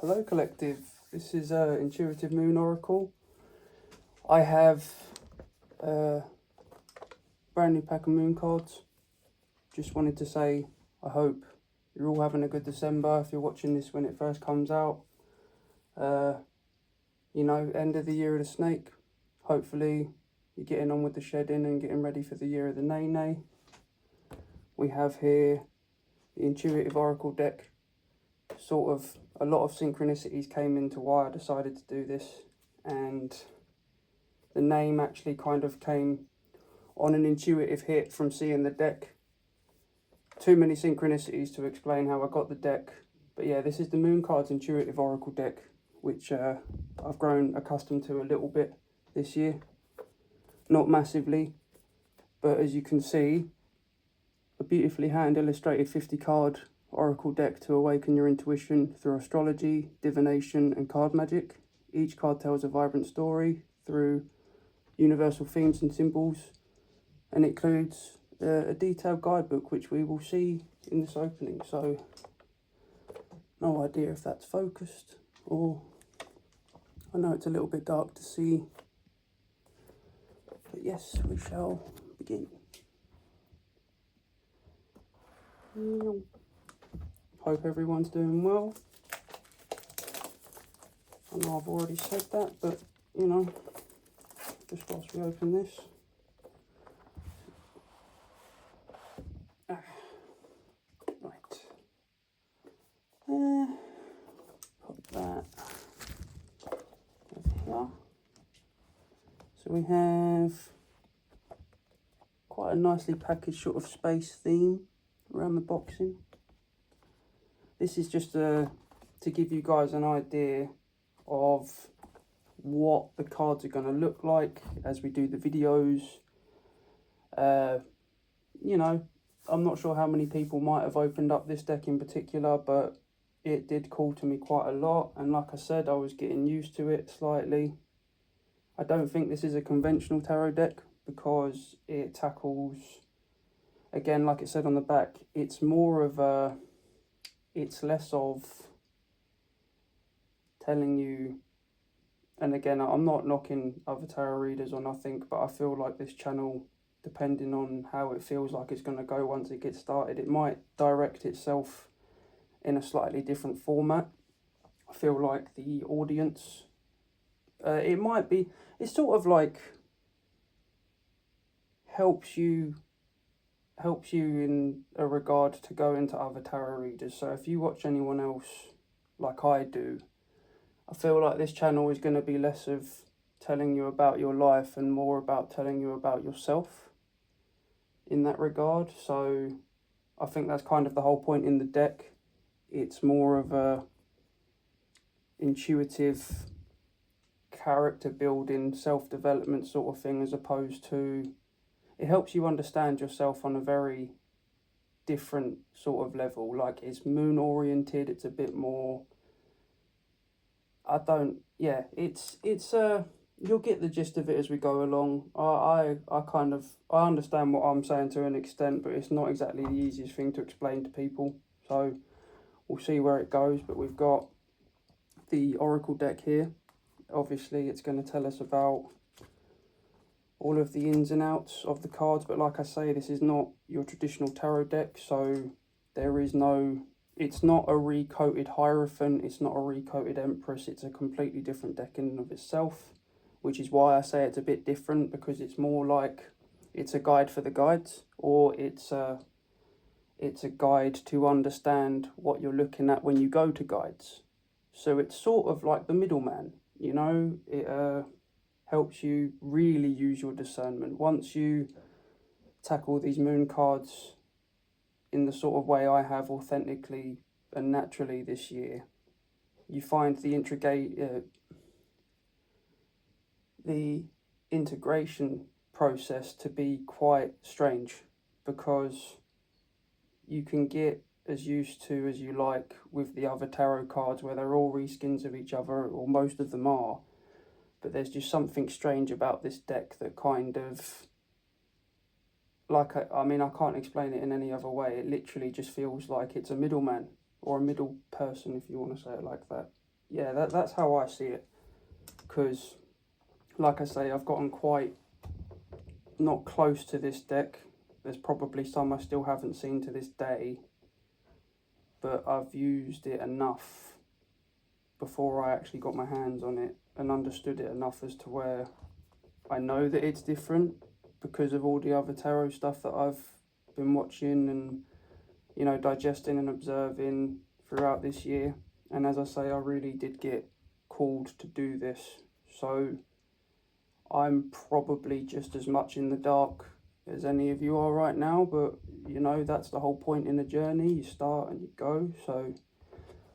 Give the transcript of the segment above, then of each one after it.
Hello collective, this is Intuitive.Moon.Oracle. I have a brand new pack of moon cards. Just wanted to say I hope you're all having a good December if you're watching this when it first comes out. End of the year of the snake. Hopefully you're getting on with the shedding and getting ready for the year of the nay. We have here the Intuitive Oracle deck. Sort of a lot of synchronicities came into why I decided to do this, and the name actually kind of came on an intuitive hit from seeing the deck. Too many synchronicities to explain how I got the deck, but yeah, this is the Moon Cards Intuitive Oracle deck, which I've grown accustomed to a little bit this year. Not massively, but as you can see, a beautifully hand illustrated 50 card Oracle deck to awaken your intuition through astrology, divination and card magic. Each card tells a vibrant story through universal themes and symbols, and it includes a detailed guidebook which we will see in this opening. So no idea if that's focused, or I know it's a little bit dark to see, but yes, we shall begin. Hope everyone's doing well. I know I've already said that, but just whilst we open this. Right. Put that over here. So we have quite a nicely packaged sort of space theme around the boxing. This is just to give you guys an idea of what the cards are going to look like as we do the videos. I'm not sure how many people might have opened up this deck in particular, but it did call to me quite a lot, and like I said, I was getting used to it slightly. I don't think this is a conventional tarot deck because it tackles, again, like it said on the back, it's more of a, it's less of telling you, and again, I'm not knocking other tarot readers or nothing, but I feel like this channel, depending on how it feels like it's going to go once it gets started, it might direct itself in a slightly different format. I feel like the audience, it's sort of like helps you in a regard to go into other tarot readers. So if you watch anyone else like I do, I feel like this channel is going to be less of telling you about your life and more about telling you about yourself in that regard. So I think that's kind of the whole point in the deck. It's more of a intuitive character building, self-development sort of thing, as opposed to, it helps you understand yourself on a very different sort of level. Like, it's moon oriented, it's a bit more, you'll get the gist of it as we go along. I understand what I'm saying to an extent, but it's not exactly the easiest thing to explain to people. So we'll see where it goes. But we've got the Oracle deck here. Obviously, it's going to tell us about all of the ins and outs of the cards. But like I say, this is not your traditional tarot deck. So there is no, it's not a recoated Hierophant. It's not a recoated Empress. It's a completely different deck in and of itself, which is why I say it's a bit different, because it's more like it's a guide for the guides, or it's a guide to understand what you're looking at when you go to guides. So it's sort of like the middleman, it helps you really use your discernment. Once you tackle these moon cards in the sort of way I have, authentically and naturally this year, you find the integration process to be quite strange, because you can get as used to as you like with the other tarot cards where they're all reskins of each other, or most of them are, but there's just something strange about this deck that kind of, like, I mean, I can't explain it in any other way. It literally just feels like it's a middleman, or a middle person, if you want to say it like that. yeah, that's how I see it. Because, like I say, I've gotten quite not close to this deck. There's probably some I still haven't seen to this day, but I've used it enough before I actually got my hands on it and understood it enough as to where I know that it's different because of all the other tarot stuff that I've been watching and, you know, digesting and observing throughout this year. And as I say, I really did get called to do this. So I'm probably just as much in the dark as any of you are right now, but you know, that's the whole point in the journey. You start and you go. So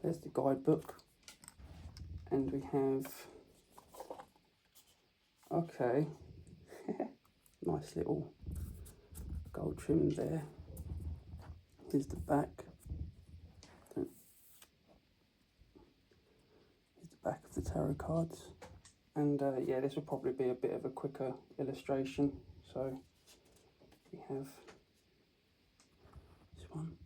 there's the guidebook. And we have, okay, nice little gold trim there. Here's the back. Here's the back of the tarot cards. And yeah, this will probably be a bit of a quicker illustration. So we have this one.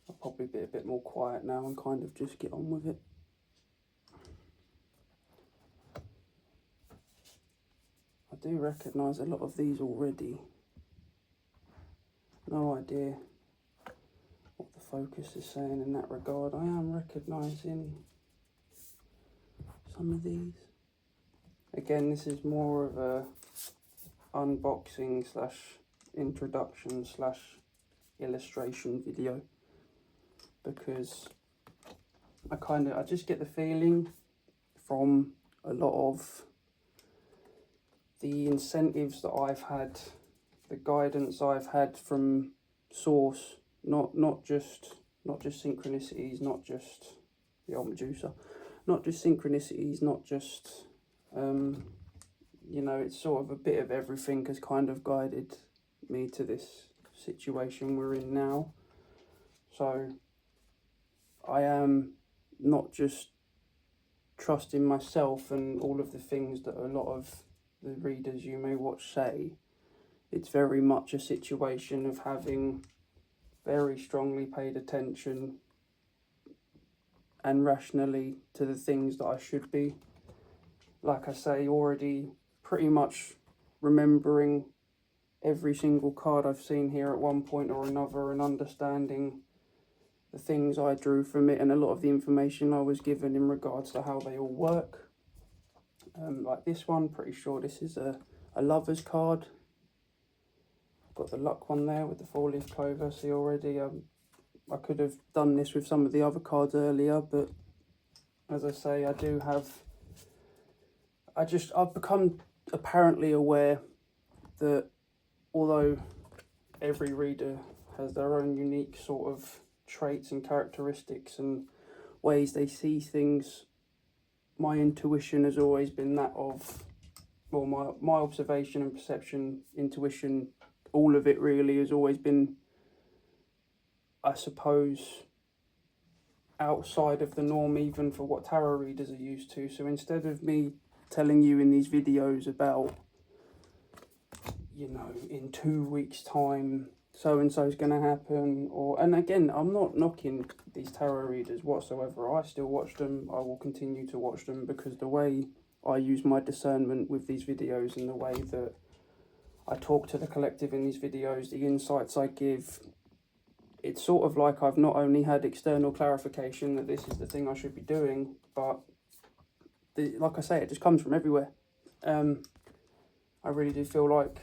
I'll probably be a bit more quiet now and kind of just get on with it. I do recognise a lot of these already. No idea what the focus is saying in that regard. I am recognising some of these. Again, this is more of a unboxing slash introduction slash illustration video, because I just get the feeling from a lot of the incentives that I've had, the guidance I've had from source, not just synchronicities, not just the old Medusa, not just synchronicities, not just you know, it's sort of a bit of everything has kind of guided me to this situation we're in now. So I am not just trusting myself and all of the things that a lot of the readers you may watch say. It's very much a situation of having very strongly paid attention and rationally to the things that I should be, like I say, already pretty much remembering every single card I've seen here at one point or another and understanding the things I drew from it and a lot of the information I was given in regards to how they all work. Like this one, pretty sure this is a lover's card. Got the luck one there with the 4-leaf clover. See already, I could have done this with some of the other cards earlier, but as I say, I've become apparently aware that although every reader has their own unique sort of traits and characteristics and ways they see things, my intuition has always been that of, well, my observation and perception, intuition, all of it really has always been, I suppose, outside of the norm, even for what tarot readers are used to. So instead of me telling you in these videos about, you know, in 2 weeks' time, so-and-so is going to happen, and again, I'm not knocking these tarot readers whatsoever. I still watch them. I will continue to watch them because the way I use my discernment with these videos and the way that I talk to the collective in these videos, the insights I give, it's sort of like I've not only had external clarification that this is the thing I should be doing, but like I say, it just comes from everywhere. I really do feel like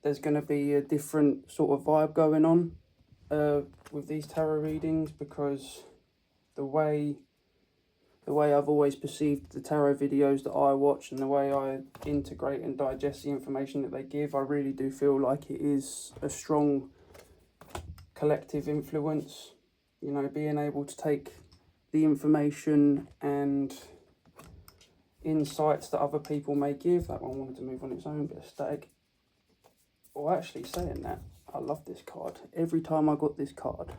there's going to be a different sort of vibe going on with these tarot readings, because the way I've always perceived the tarot videos that I watch and the way I integrate and digest the information that they give, I really do feel like it is a strong collective influence. You know, being able to take the information and insights that other people may give. That one wanted to move on its own, bit of static. Or actually, saying that, I love this card. Every time I got this card,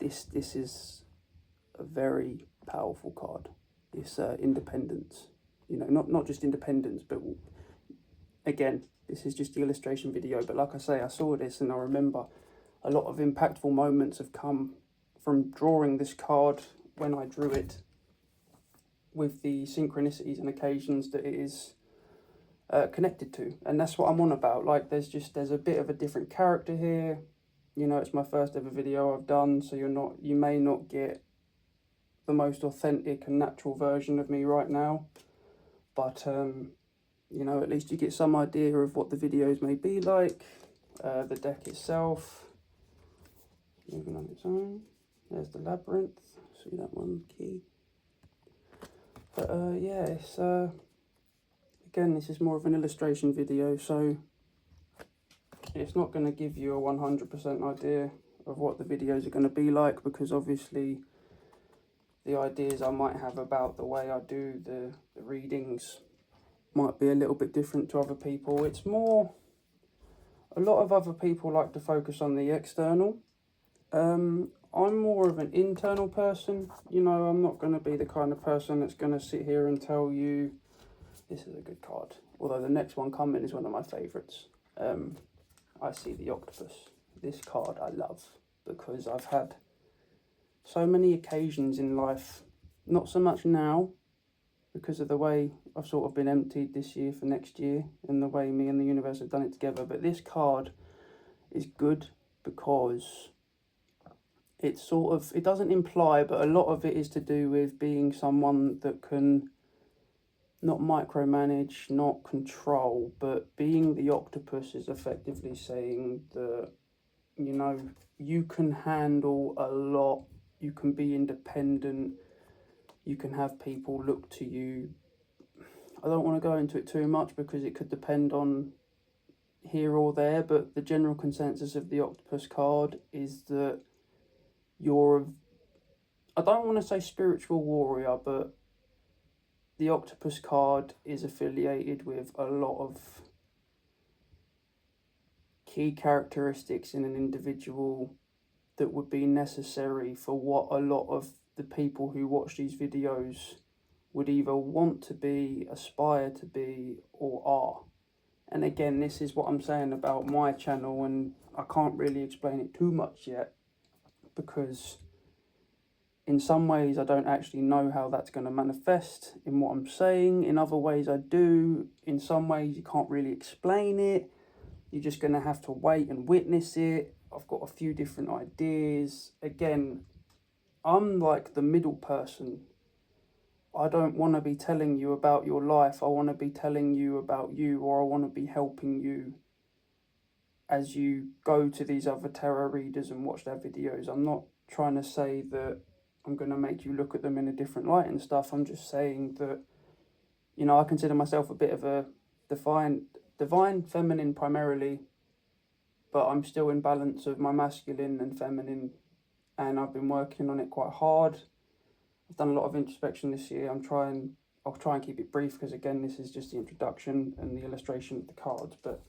this is a very powerful card. This independence, you know, not just independence, but again, this is just the illustration video. But like I say, I saw this and I remember a lot of impactful moments have come from drawing this card when I drew it, with the synchronicities and occasions that it is connected to. And that's what I'm on about. Like, there's a bit of a different character here. You know, it's my first ever video I've done, so you may not get the most authentic and natural version of me right now, but you know, at least you get some idea of what the videos may be like. The deck itself, moving on its own. There's the labyrinth. See that one key. But yeah, it's again, this is more of an illustration video, so it's not going to give you a 100% idea of what the videos are going to be like, because obviously the ideas I might have about the way I do the readings might be a little bit different to other people. It's more, a lot of other people like to focus on the external. I'm more of an internal person. You know, I'm not going to be the kind of person that's going to sit here and tell you this is a good card. Although the next one coming is one of my favourites. I see the octopus. This card I love because I've had so many occasions in life, not so much now because of the way I've sort of been emptied this year for next year and the way me and the universe have done it together. But this card is good because it doesn't imply, but a lot of it is to do with being someone that can not micromanage, not control, but being the octopus is effectively saying that, you know, you can handle a lot, you can be independent, you can have people look to you. I don't want to go into it too much because it could depend on here or there, but the general consensus of the octopus card is that you're, I don't want to say spiritual warrior, but the octopus card is affiliated with a lot of key characteristics in an individual that would be necessary for what a lot of the people who watch these videos would either want to be, aspire to be, or are. And again, this is what I'm saying about my channel, and I can't really explain it too much yet because in some ways I don't actually know how that's going to manifest in what I'm saying. In other ways I do. In some ways you can't really explain it. You're just going to have to wait and witness it. I've got a few different ideas. Again, I'm like the middle person. I don't want to be telling you about your life. I want to be telling you about you, or I want to be helping you as you go to these other tarot readers and watch their videos. I'm not trying to say that I'm going to make you look at them in a different light and stuff. I'm just saying that, you know, I consider myself a bit of a divine feminine primarily, but I'm still in balance of my masculine and feminine, and I've been working on it quite hard. I've done a lot of introspection this year. I'll try and keep it brief because again, this is just the introduction and the illustration of the cards, but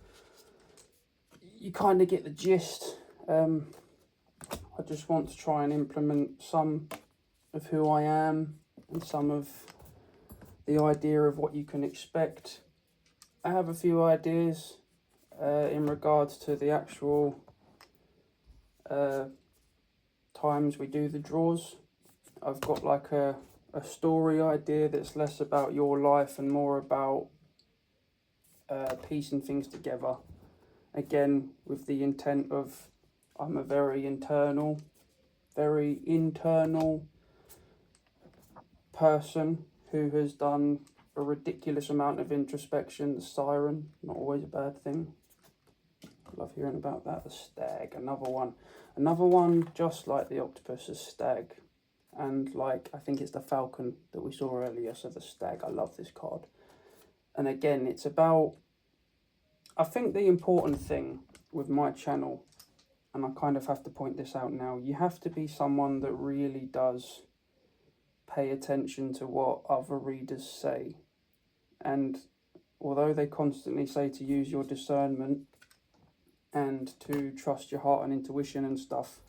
you kind of get the gist. I just want to try and implement some of who I am and some of the idea of what you can expect. I have a few ideas in regards to the actual times we do the draws. I've got like a story idea that's less about your life and more about piecing things together. Again, with the intent of I'm a very internal person who has done a ridiculous amount of introspection. The siren, not always a bad thing. Love hearing about that. The stag, another one just like the octopus, a stag. And like, I think it's the falcon that we saw earlier, so the stag. I love this card. And again, it's about, I think the important thing with my channel, and I kind of have to point this out now, you have to be someone that really does pay attention to what other readers say. And although they constantly say to use your discernment and to trust your heart and intuition and stuff,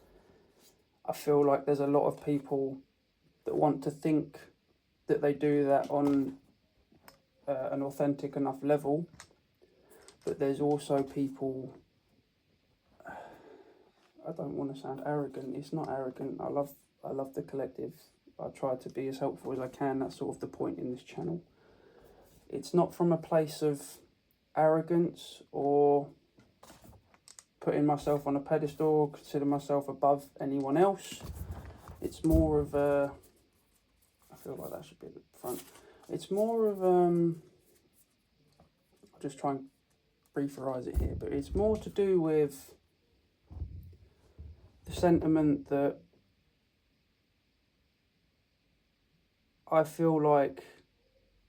I feel like there's a lot of people that want to think that they do that on an authentic enough level, but there's also people, I don't want to sound arrogant. It's not arrogant. I love the collective. I try to be as helpful as I can. That's sort of the point in this channel. It's not from a place of arrogance or putting myself on a pedestal or consider myself above anyone else. It's more of a, I feel like that should be at the front. It's more of, I'll just try and brieferize it here, but it's more to do with the sentiment that I feel like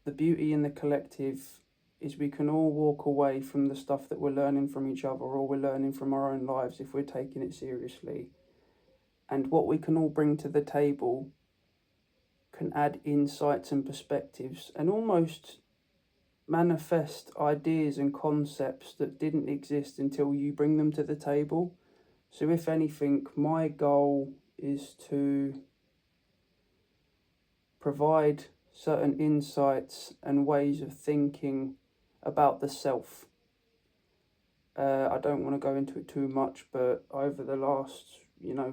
the beauty in the collective is we can all walk away from the stuff that we're learning from each other or we're learning from our own lives if we're taking it seriously. And what we can all bring to the table can add insights and perspectives and almost manifest ideas and concepts that didn't exist until you bring them to the table. So if anything, my goal is to provide certain insights and ways of thinking about the self. I don't want to go into it too much, but over the last,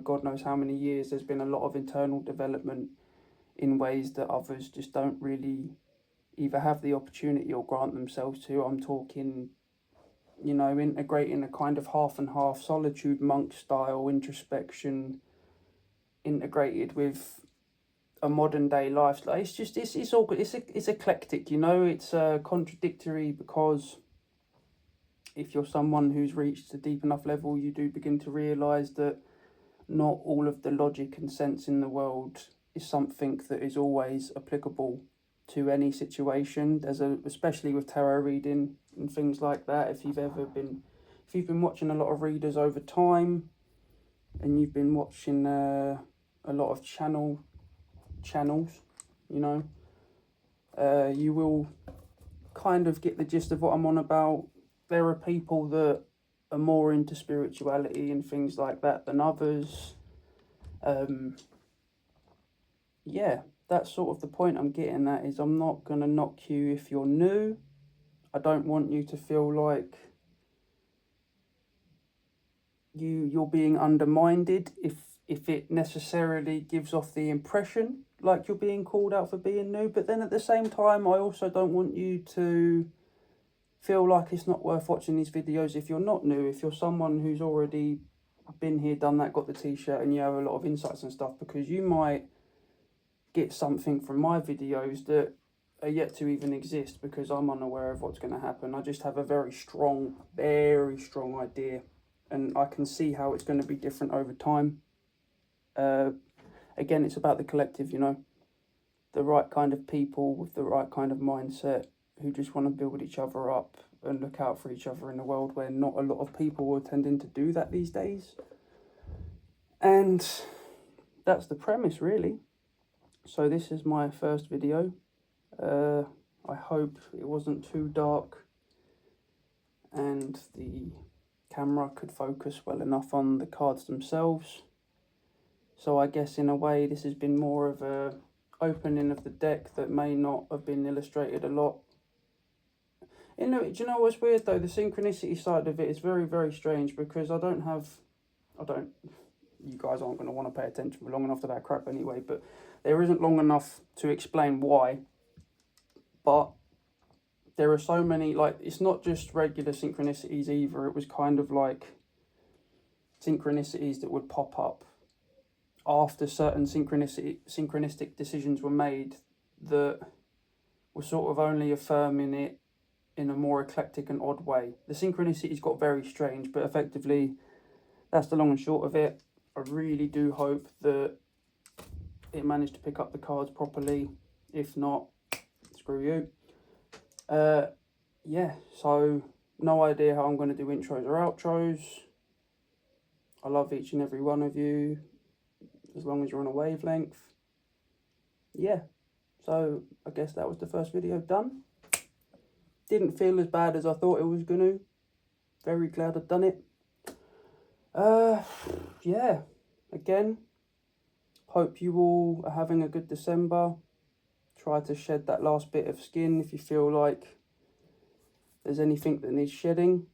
God knows how many years, there's been a lot of internal development in ways that others just don't really either have the opportunity or grant themselves to. I'm talking, integrating a kind of half and half solitude monk style introspection integrated with a modern day lifestyle. It's just it's all good. It's eclectic, It's contradictory because if you're someone who's reached a deep enough level, you do begin to realise that not all of the logic and sense in the world is something that is always applicable to any situation. Especially with tarot reading and things like that. If you've been watching a lot of readers over time, and you've been watching a lot of channels, you will kind of get the gist of what I'm on about. There are people that are more into spirituality and things like that than others. That's sort of the point I'm getting at, is I'm not going to knock you if you're new. I don't want you to feel like you're being undermined if it necessarily gives off the impression like you're being called out for being new. But then at the same time, I also don't want you to feel like it's not worth watching these videos if you're not new. If you're someone who's already been here, done that, got the t-shirt, and you have a lot of insights and stuff, because you might get something from my videos that are yet to even exist because I'm unaware of what's going to happen. I just have a very strong idea, and I can see how it's going to be different over time. Again, it's about the collective, the right kind of people with the right kind of mindset who just want to build each other up and look out for each other in a world where not a lot of people are tending to do that these days. And that's the premise, really. So this is my first video. I hope it wasn't too dark and the camera could focus well enough on the cards themselves. So I guess in a way this has been more of a opening of the deck that may not have been illustrated a lot. Do you know what's weird though? The synchronicity side of it is very, very strange, because you guys aren't going to want to pay attention for long enough to that crap anyway, but there isn't long enough to explain why. But there are so many, it's not just regular synchronicities either. It was kind of like synchronicities that would pop up after certain synchronistic decisions were made that were sort of only affirming it in a more eclectic and odd way. The synchronicities got very strange, but effectively that's the long and short of it. I really do hope that it managed to pick up the cards properly. If not, screw you. So no idea how I'm going to do intros or outros. I love each and every one of you, as long as you're on a wavelength. So I guess that was the first video done. Didn't feel as bad as I thought it was going to. Very glad I've done it. Again, hope you all are having a good December. Try to shed that last bit of skin if you feel like there's anything that needs shedding.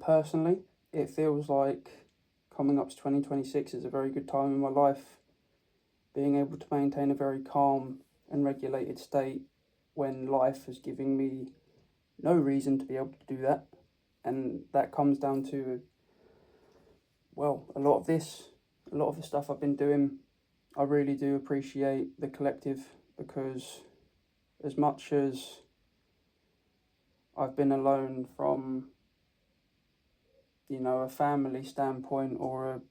Personally, it feels like coming up to 2026 is a very good time in my life. Being able to maintain a very calm and regulated state when life is giving me no reason to be able to do that. And that comes down to, well, a lot of the stuff I've been doing. I really do appreciate the collective, because as much as I've been alone from, you know, a family standpoint, or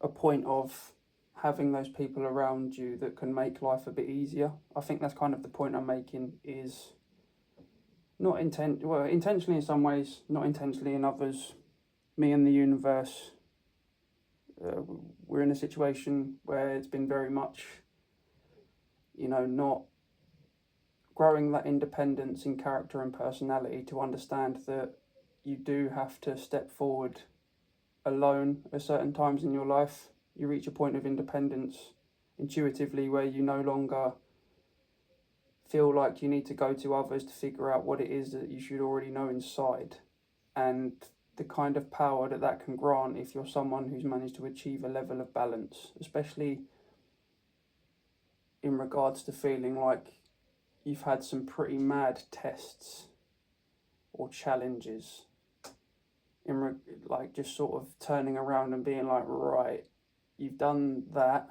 a point of having those people around you that can make life a bit easier. I think that's kind of the point I'm making, is not intentionally in some ways, not intentionally in others. Me and the universe, we're in a situation where it's been very much, you know, not growing that independence in character and personality to understand that you do have to step forward alone at certain times in your life. You reach a point of independence intuitively where you no longer feel like you need to go to others to figure out what it is that you should already know inside. And the kind of power that that can grant if you're someone who's managed to achieve a level of balance, especially in regards to feeling like you've had some pretty mad tests or challenges, like just sort of turning around and being like, right, you've done that,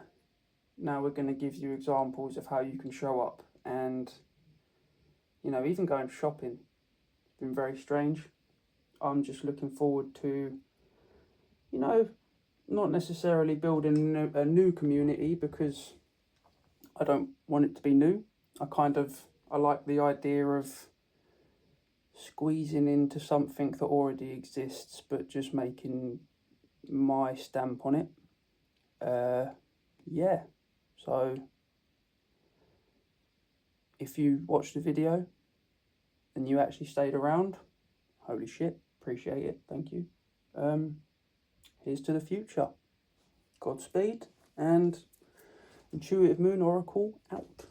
now we're going to give you examples of how you can show up. And, you know, even going shopping, it's been very strange. I'm just looking forward to, you know, not necessarily building a new community, because I don't want it to be new. I like the idea of squeezing into something that already exists, but just making my stamp on it. Yeah, so if you watched the video and you actually stayed around, holy shit, appreciate it, thank you. Here's to the future. Godspeed, and Intuitive Moon Oracle out.